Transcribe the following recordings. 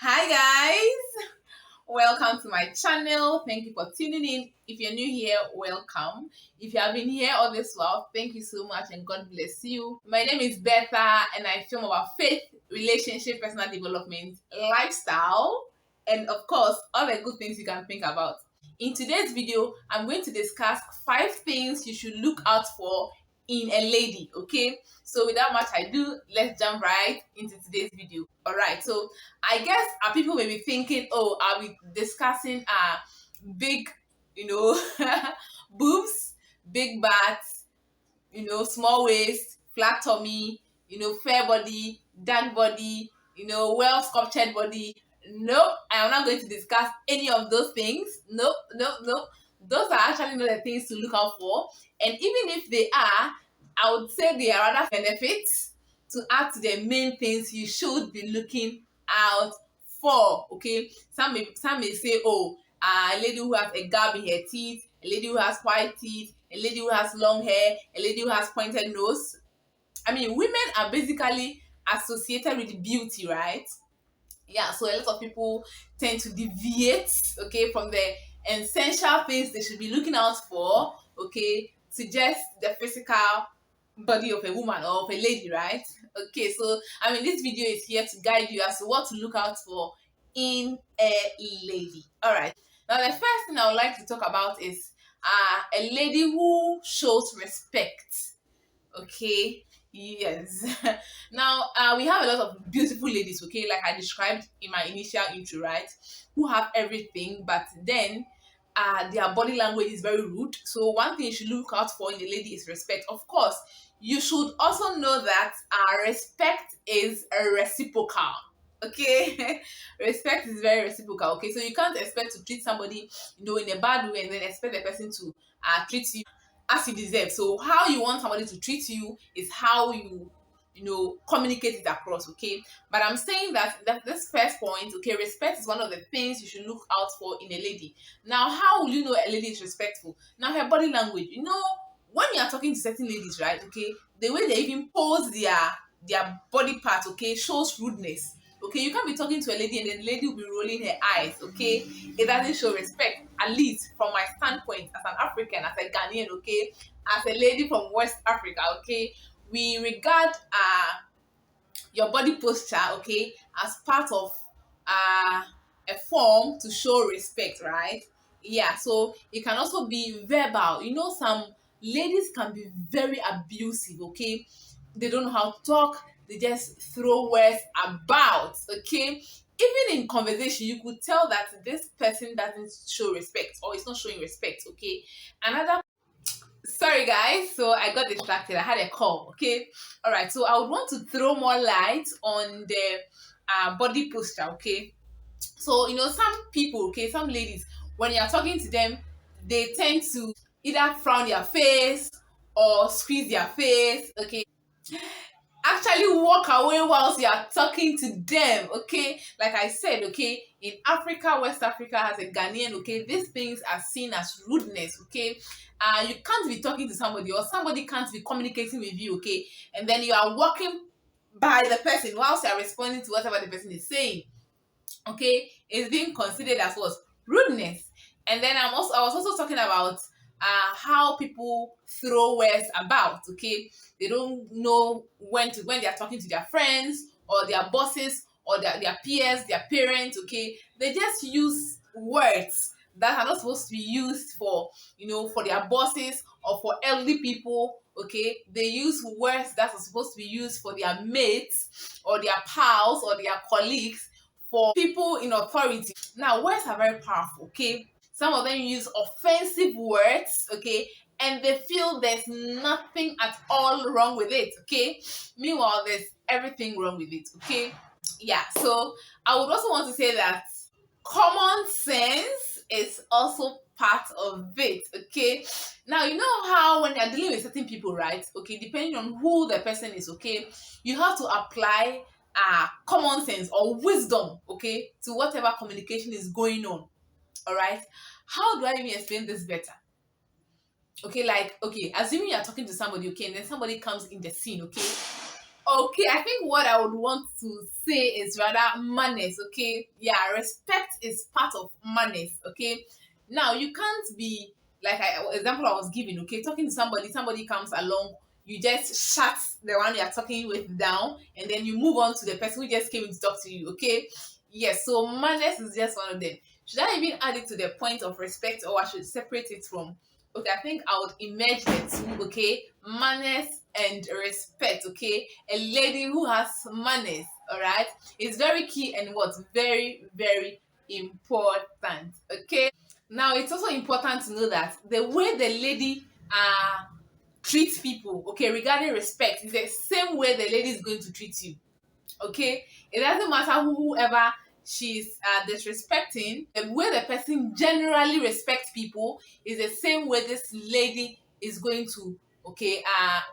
Hi guys, welcome to my channel. Thank you for tuning in. If you're new here, welcome. If you have been here all this while, thank you so much and God bless you. My name is Bertha and I film about faith, relationship, personal development, lifestyle, and of course, all the good things you can think about. In today's video, I'm going to discuss 5 things you should look out for in a lady, okay? So without much ado, let's jump right into today's video. All right, so I guess people may be thinking, oh, I'll be discussing big, you know, boobs, big butts, small waist, flat tummy, fair body, dark body, well sculptured body. Nope, I am not going to discuss any of those things. Nope, nope, nope. Those are actually not the things to look out for. And even if they are, I would say they are rather benefits to add to the main things you should be looking out for. Okay, some may say, oh, a lady who has a gap in her teeth, a lady who has white teeth, a lady who has long hair, a lady who has pointed nose. I mean, women are basically associated with beauty, right? Yeah, so a lot of people tend to deviate, okay, from the essential things they should be looking out for, okay, to just the physical body of a woman or of a lady, right? Okay, so I mean, this video is here to guide you as to what to look out for in a lady. All right, now the first thing I would like to talk about is a lady who shows respect. Okay, yes. Now, we have a lot of beautiful ladies, okay, like I described in my initial intro, right, who have everything, but then their body language is very rude. So one thing you should look out for in a lady is respect. Of course, you should also know that respect is a reciprocal. Okay, respect is very reciprocal. Okay, so you can't expect to treat somebody, in a bad way and then expect the person to treat you as you deserve. So how you want somebody to treat you is how you communicate it across. Okay, but I'm saying that this first point, okay, respect is one of the things you should look out for in a lady. Now, how will you know a lady is respectful? Now, her body language. When you are talking to certain ladies, right? Okay, the way they even pose their body part, okay, shows rudeness. Okay, you can't be talking to a lady and then the lady will be rolling her eyes. Okay, it doesn't show respect. At least from my standpoint as an African, as a Ghanaian, okay, as a lady from West Africa, okay, we regard your body posture, okay, as part of uh a form to show respect, right? Yeah, so it can also be verbal. Some ladies can be very abusive, okay? They don't know how to talk, they just throw words about, okay? Even in conversation, you could tell that this person doesn't show respect or is not showing respect, okay? Another Sorry guys, so I got distracted. I had a call, okay? All right, so I would want to throw more light on the body posture, okay? So, some people, okay, some ladies, when you're talking to them, they tend to either frown their face or squeeze their face, okay? Actually walk away whilst you are talking to them, okay? Like I said, okay, in Africa, West Africa, as a Ghanaian, okay, these things are seen as rudeness, okay? You can't be talking to somebody or somebody can't be communicating with you, okay? And then you are walking by the person whilst you are responding to whatever the person is saying, okay? It's being considered as what? Rudeness. And then I was also talking about how people throw words about, okay? They don't know when they are talking to their friends or their bosses or their peers, their parents, okay? They just use words that are not supposed to be used for, for their bosses or for elderly people, okay? They use words that are supposed to be used for their mates or their pals or their colleagues, for people in authority. Now, words are very powerful, okay? Some of them use offensive words, okay? And they feel there's nothing at all wrong with it, okay? Meanwhile, there's everything wrong with it, okay? Yeah, so I would also want to say that common sense is also part of it, okay? Now, you know how when you're dealing with certain people, right? Okay, depending on who the person is, okay, you have to apply common sense or wisdom, okay, to whatever communication is going on. All right, how do I even explain this better? Okay, like, okay, assuming you're talking to somebody, okay, and then somebody comes in the scene, okay, Okay, I think what I would want to say is rather manners. Okay, yeah, respect is part of manners. Okay, now you can't be like example I was giving. Okay, talking to somebody, somebody comes along, you just shut the one you're talking with down, and then you move on to the person who just came in to talk to you. Okay, yes, so manners is just one of them. Should I even add it to the point of respect, or I should separate it from? Okay, I think I would imagine the two. Okay, manners and respect. Okay, a lady who has manners, all right, is very key and what very very important. Okay, now it's also important to know that the way the lady treats people, okay, regarding respect, is the same way the lady is going to treat you. Okay, it doesn't matter whoever she's disrespecting. The way the person generally respects people is the same way this lady is going to, okay,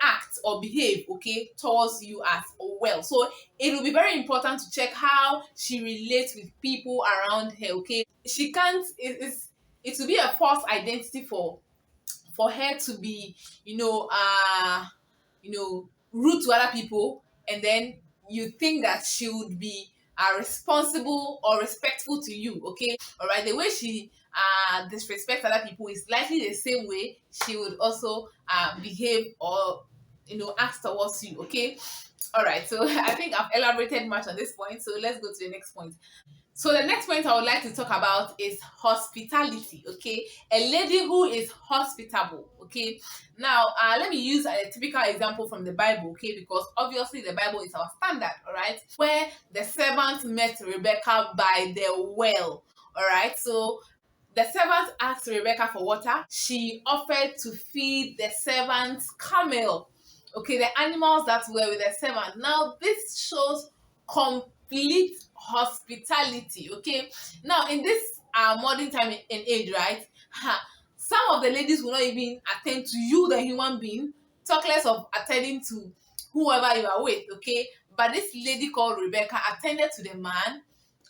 act or behave, okay, towards you as well. So it will be very important to check how she relates with people around her. Okay, she can't, it will be a false identity for her to be, rude to other people, and then you think that she would be responsible or respectful to you. Okay, all right, the way she disrespects other people is likely the same way she would also behave or act towards you. Okay, all right, so I think I've elaborated much on this point, so let's go to the next point. So the next point I would like to talk about is hospitality. Okay, a lady who is hospitable. Okay, now let me use a typical example from the Bible. Okay, because obviously the Bible is our standard. All right, where the servant met Rebecca by the well. All right, so the servant asked Rebecca for water. She offered to feed the servant's camel. Okay, the animals that were with the servant. Now, this shows complete hospitality. Okay, now in this modern time and age, right? Some of the ladies will not even attend to you, the human being, talk less of attending to whoever you are with. Okay, but this lady called Rebecca attended to the man,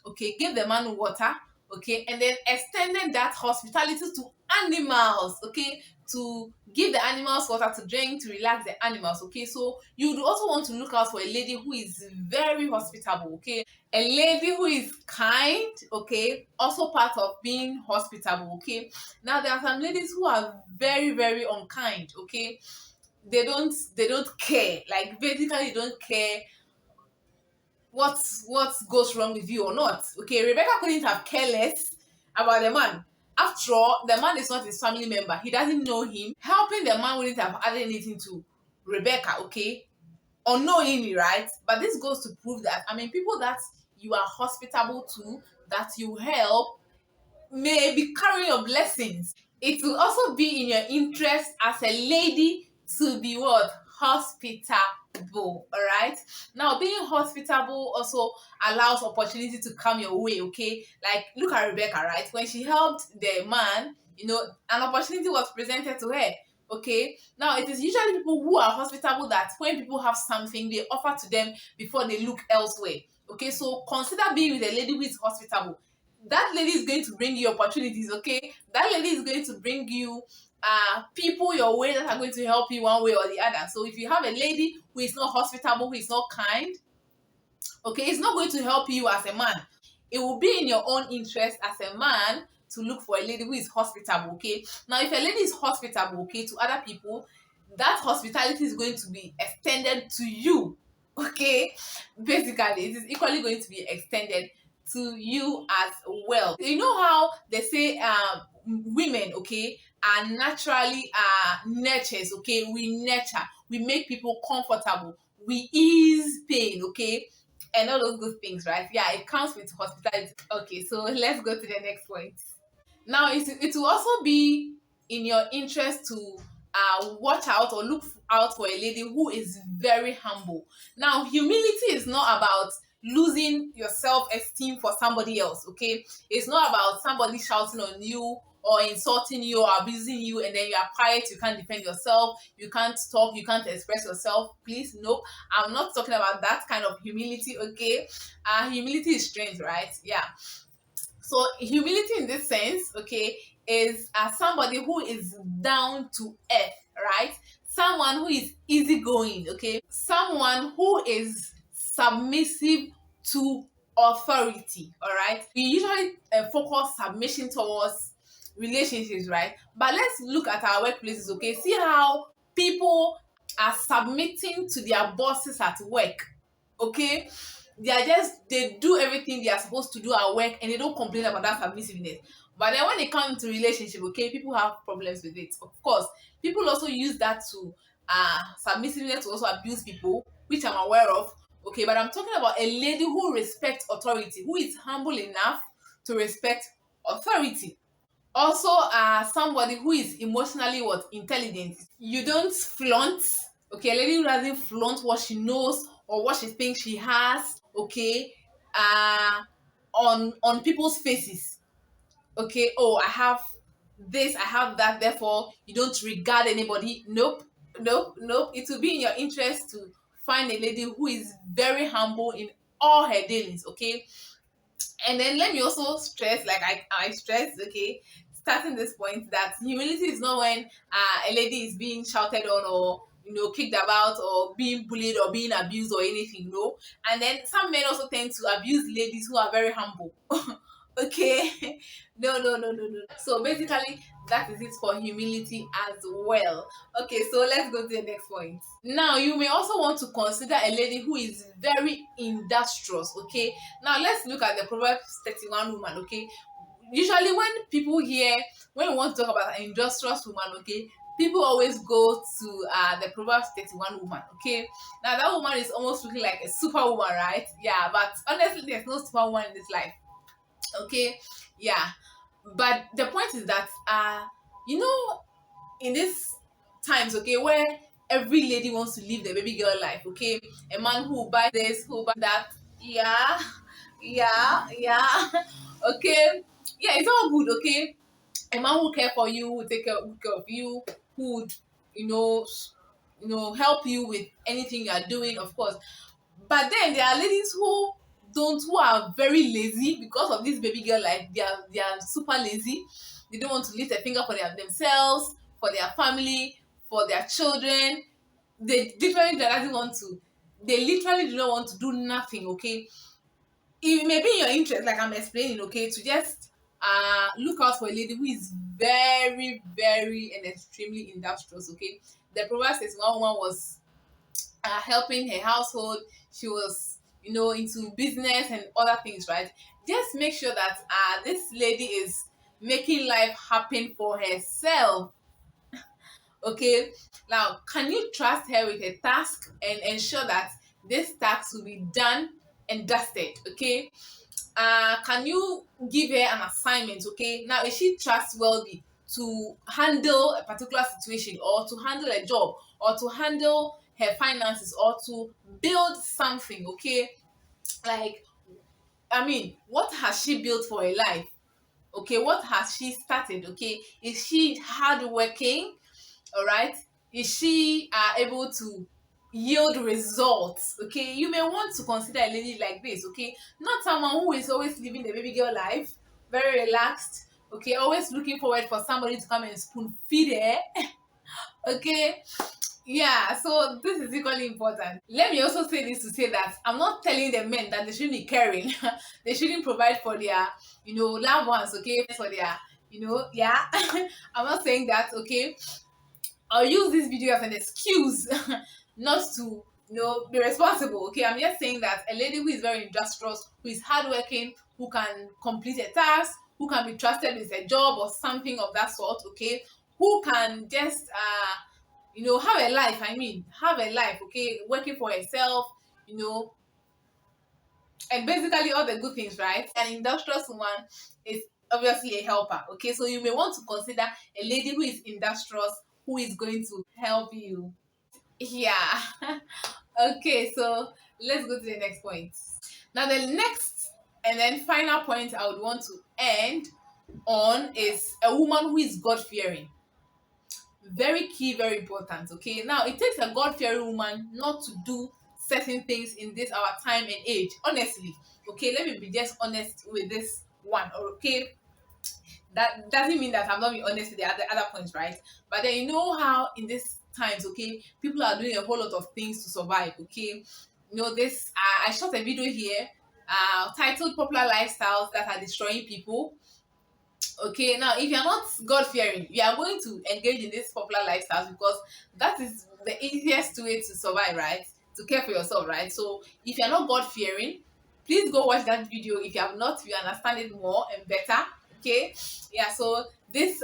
okay, gave the man water, okay, and then extended that hospitality to animals, okay, to give the animals water to drink, to relax the animals. Okay, so you would also want to look out for a lady who is very hospitable. Okay, a lady who is kind, okay, also part of being hospitable. Okay, now there are some ladies who are very very unkind. Okay, they don't care, like basically they don't care what goes wrong with you or not. Okay, Rebecca couldn't have care less about the man. After all, the man is not his family member. He doesn't know him. Helping the man wouldn't have added anything to Rebecca, okay? Unknowingly, right? But this goes to prove that, I mean, people that you are hospitable to, that you help, may be carrying your blessings. It will also be in your interest as a lady to be what? Hospitable. All right. Now, being hospitable also allows opportunity to come your way. Okay. Like, look at Rebecca, right? When she helped the man, an opportunity was presented to her. Okay. Now, it is usually people who are hospitable that when people have something, they offer to them before they look elsewhere. Okay. So consider being with a lady who is hospitable. That lady is going to bring you opportunities. Okay, that lady is going to bring you people your way that are going to help you one way or the other. So if you have a lady who is not hospitable, who is not kind, okay, it's not going to help you as a man. It will be in your own interest as a man to look for a lady who is hospitable. Okay, now if a lady is hospitable, okay, to other people, that hospitality is going to be extended to you. Okay, basically it is equally going to be extended to you as well. You know how they say women, okay, are naturally nurtures. Okay, we nurture, we make people comfortable, we ease pain. Okay, and all those good things, right? Yeah, it comes with hospitality. Okay, so let's go to the next point. Now, it will also be in your interest to watch out or look out for a lady who is very humble. Now, humility is not about losing your self-esteem for somebody else. Okay, it's not about somebody shouting on you or insulting you or abusing you, and then you are quiet, you can't defend yourself, you can't talk, you can't express yourself. Please, no, I'm not talking about that kind of humility. Okay, humility is strength, right? Yeah. So humility in this sense, okay, is somebody who is down to earth, right? someone who is easygoing, okay, someone who is submissive to authority. All right, we usually focus submission towards relationships, right? But let's look at our workplaces, okay? See how people are submitting to their bosses at work, okay? They do everything they are supposed to do at work and they don't complain about that submissiveness. But then when it comes to relationship, okay, people have problems with it. Of course, people also use that to submissiveness to also abuse people, which I'm aware of. Okay, but I'm talking about a lady who respects authority, who is humble enough to respect authority. Also, somebody who is emotionally what intelligent. You don't flaunt. Okay, a lady who doesn't flaunt what she knows or what she thinks she has. Okay, uh, on people's faces. Okay, oh, I have this, I have that. Therefore, you don't regard anybody. Nope, nope, nope. It will be in your interest to find a lady who is very humble in all her dealings. Okay, and then let me also stress, like I stress, okay, starting this point, that humility is not when a lady is being shouted on or kicked about or being bullied or being abused or anything, no. And then some men also tend to abuse ladies who are very humble. Okay. No, no, no, no, no. So basically, that is it for humility as well. Okay, so let's go to the next point. Now, you may also want to consider a lady who is very industrious. Okay, now let's look at the Proverbs 31 woman. Okay, usually when we want to talk about an industrious woman, okay, people always go to the Proverbs 31 woman. Okay, now that woman is almost looking like a superwoman, right? Yeah, but honestly, there's no superwoman in this life. Okay, yeah, but the point is that you know in these times, okay, where every lady wants to live the baby girl life, okay, a man who buy this, who buy that, yeah, yeah, yeah. Okay, yeah, it's all good, okay. A man who care for you, who take care of you, who would you know help you with anything you are doing, of course. But then there are ladies who are very lazy because of this baby girl life. They are super lazy. They don't want to lift a finger for themselves, for their family, for their children. They literally do not want to do nothing, okay. It may be in your interest, like I'm explaining, okay, to just look out for a lady who is very, very and extremely industrious, okay. The Proverbs says one woman was helping her household. She was into business and other things, right? Just make sure that this lady is making life happen for herself. Okay, now can you trust her with a task and ensure that this task will be done and dusted? Okay, can you give her an assignment? Okay, now is she trustworthy to handle a particular situation or to handle a job or to handle her finances or to build something? Okay, like, I mean, what has she built for her life? Okay, what has she started? Okay, is she hardworking? All right, is she able to yield results? Okay, you may want to consider a lady like this. Okay, not someone who is always living the baby girl life, very relaxed. Okay, always looking forward for somebody to come and spoon feed her. Okay, yeah, so this is equally important. Let me also say this to say that I'm not telling the men that they shouldn't be caring. They shouldn't provide for their loved ones, okay, for their yeah. I'm not saying that, okay. I'll use this video as an excuse not to be responsible. Okay, I'm just saying that a lady who is very industrious, who is hardworking, who can complete a task, who can be trusted with a job or something of that sort. Okay, who can just have a life. I mean, have a life. Okay, working for herself. You know, and basically all the good things, right? An industrious woman is obviously a helper. Okay, so you may want to consider a lady who is industrious, who is going to help you. Yeah. Okay, so let's go to the next point. Now, the next and then final point I would want to end on is a woman who is God fearing. Very key, very important. Okay, now it takes a God fearing woman not to do certain things in this our time and age. Honestly, okay, let me be just honest with this one. Okay, that doesn't mean that I'm not being honest with the other points, right? But then you know how in this times, okay, people are doing a whole lot of things to survive, okay. This I shot a video here titled Popular Lifestyles That Are Destroying People. Okay, now if you're not God fearing, you are going to engage in this popular lifestyle because that is the easiest way to survive, right? To care for yourself, right? So if you're not God fearing, please go watch that video. If you have not, you understand it more and better. Okay, yeah. So this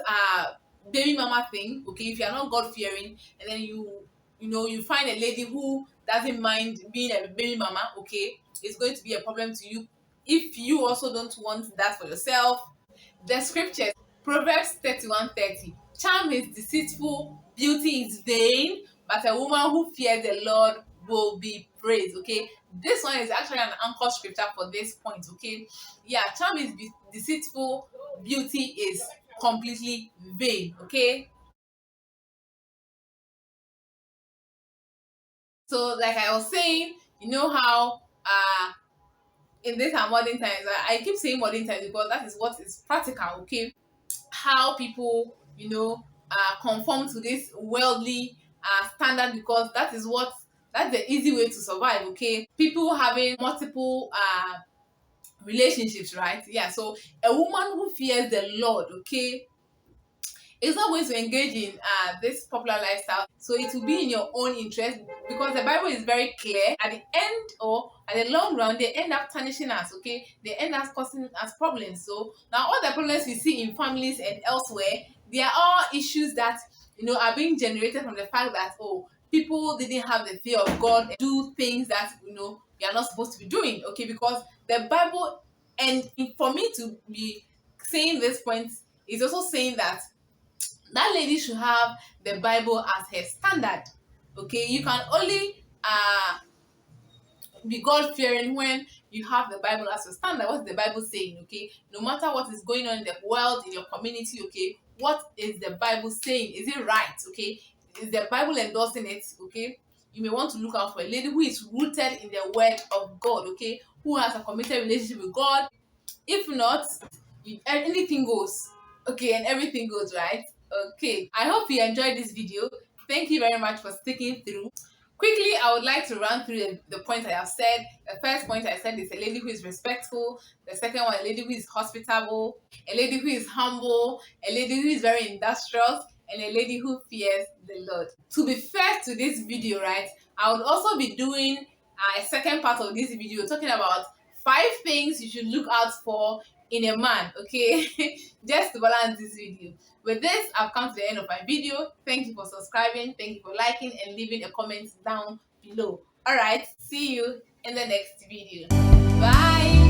baby mama thing, okay, if you're not God fearing, and then you find a lady who doesn't mind being a baby mama, okay, it's going to be a problem to you if you also don't want that for yourself. The scriptures, Proverbs 31:30. Charm is deceitful, beauty is vain, but a woman who fears the Lord will be praised. Okay, this one is actually an anchor scripture for this point. Okay, yeah, charm is deceitful, beauty is completely vain. Okay, so like I was saying, you know how in this our modern times, I keep saying modern times because that is what is practical. Okay, how people conform to this worldly standard because that's the easy way to survive. Okay, people having multiple relationships, right? Yeah, so a woman who fears the Lord, okay, is not going to engage in this popular lifestyle. So it will be in your own interest because the Bible is very clear. At the end or at the long run, they end up tarnishing us, okay? They end up causing us problems. So now all the problems we see in families and elsewhere, they are all issues that are being generated from the fact that people didn't have the fear of God and do things that we are not supposed to be doing, okay? Because the Bible, and for me to be saying this point is also saying that lady should have the Bible as her standard. Okay, you can only be God fearing when you have the Bible as your standard. What's the Bible saying? Okay, no matter what is going on in the world, in your community, okay, what is the Bible saying? Is it right? Okay, is the Bible endorsing it? Okay, you may want to look out for a lady who is rooted in the word of God, okay, who has a committed relationship with God. If not, anything goes. Okay, and everything goes, right? Okay, I hope you enjoyed this video. Thank you very much for sticking through. Quickly, I would like to run through the points I have said. The first point I said is a lady who is respectful. The second one, a lady who is hospitable. A lady who is humble. A lady who is very industrious. And a lady who fears the Lord. To be fair to this video, right, I would also be doing a second part of this video talking about 5 things you should look out for in a man, okay? Just to balance this video. With this, I've come to the end of my video. Thank you for subscribing, thank you for liking and leaving a comment down below. All right, see you in the next video. Bye.